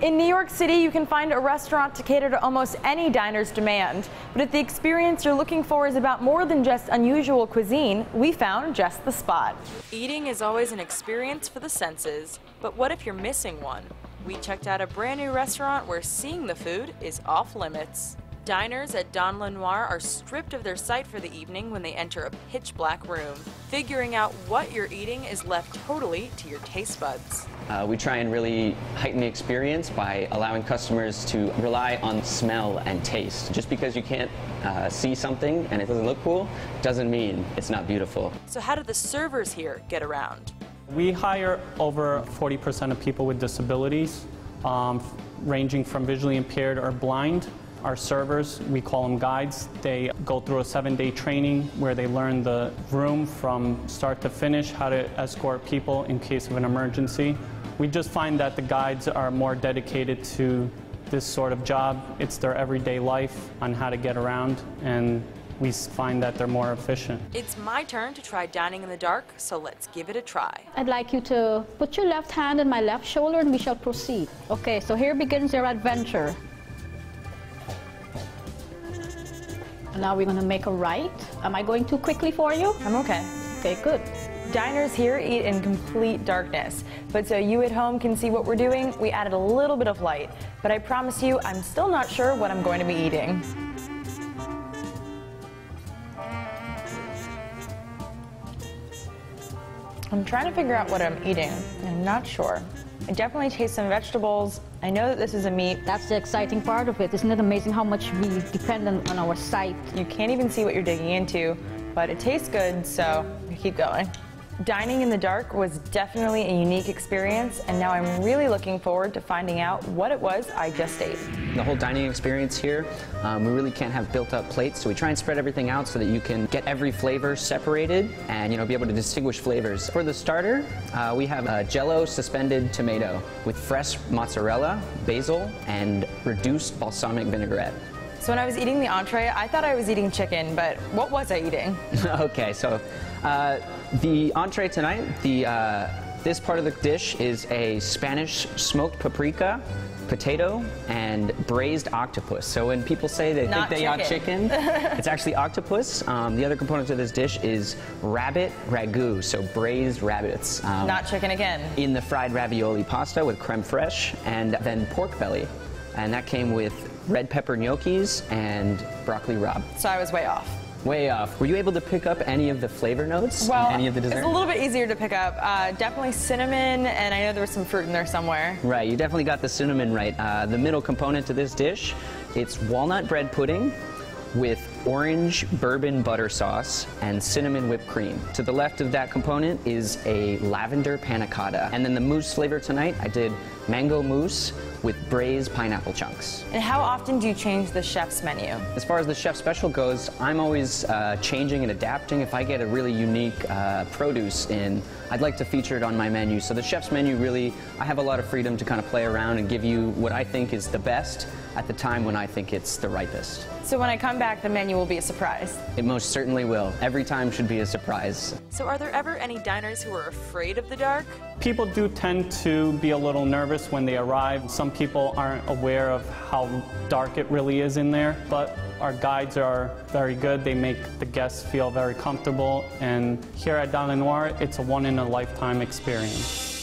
In New York City, you can find a restaurant to cater to almost any diner's demand. But if the experience you're looking for is about more than just unusual cuisine, we found just the spot. Eating is always an experience for the senses, but what if you're missing one? We checked out a brand new restaurant where seeing the food is off limits. Diners at Noir are stripped of their sight for the evening when they enter a pitch-black room. Figuring out what you're eating is left totally to your taste buds. We try and really heighten the experience by allowing customers to rely on smell and taste. Just because you can't see something and it doesn't look cool doesn't mean it's not beautiful. So how do the servers here get around? We hire over 40% of people with disabilities, ranging from visually impaired or blind. Our servers, we call them guides, they go through a 7-day training where they learn the room from start to finish, how to escort people in case of an emergency. We just find that the guides are more dedicated to this sort of job. It's their everyday life on how to get around, and we find that they're more efficient. It's my turn to try dining in the dark, so let's give it a try. I'd like you to put your left hand on my left shoulder and we shall proceed. Okay, so here begins your adventure. And now we're going to make a right. Am I going too quickly for you? I'm okay. Okay, good. Diners here eat in complete darkness, but so you at home can see what we're doing, we added a little bit of light. But I promise you, I'm still not sure what I'm going to be eating. I'm trying to figure out what I'm eating. I'm not sure. I definitely taste some vegetables. I know that this is a meat. That's the exciting part of it. Isn't it amazing how much we depend on our sight? You can't even see what you're digging into, but it tastes good, so we keep going. Dining in the dark was definitely a unique experience, and now I'm really looking forward to finding out what it was I just ate. The whole dining experience here, we really can't have built-up plates, so we try and spread everything out so that you can get every flavor separated and be able to distinguish flavors. For the starter, we have a Jell-O suspended tomato with fresh mozzarella, basil, and reduced balsamic vinaigrette. So when I was eating the entree, I thought I was eating chicken, but what was I eating? Okay, so the entree tonight, this part of the dish is a Spanish smoked paprika, potato, and braised octopus. So when people say they think they got chicken, it's actually octopus. The other component of this dish is rabbit ragu, so braised rabbits. Not chicken again. In the fried ravioli pasta with creme fraiche, and then pork belly. And that came with red pepper gnocchis and broccoli rabe. So I was way off. Way off. Were you able to pick up any of the flavor notes? Well, any of the dessert? It's a little bit easier to pick up. Definitely cinnamon, and I know there was some fruit in there somewhere. Right, you definitely got the cinnamon right. The middle component to this dish, it's walnut bread pudding with orange bourbon butter sauce and cinnamon whipped cream. To the left of that component is a lavender panna cotta. And then the mousse flavor tonight, I did mango mousse with braised pineapple chunks. And how often do you change the chef's menu? As far as the chef special goes, I'm always changing and adapting. If I get a really unique produce in, I'd like to feature it on my menu. So the chef's menu really, I have a lot of freedom to kind of play around and give you what I think is the best at the time when I think it's the ripest. So when I come back, the menu will be a surprise? It most certainly will. Every time should be a surprise. So are there ever any diners who are afraid of the dark? People do tend to be a little nervous when they arrive. Some people aren't aware of how dark it really is in there, but our guides are very good. They make the guests feel very comfortable, and here at Noir, it's a one-in-a-lifetime experience.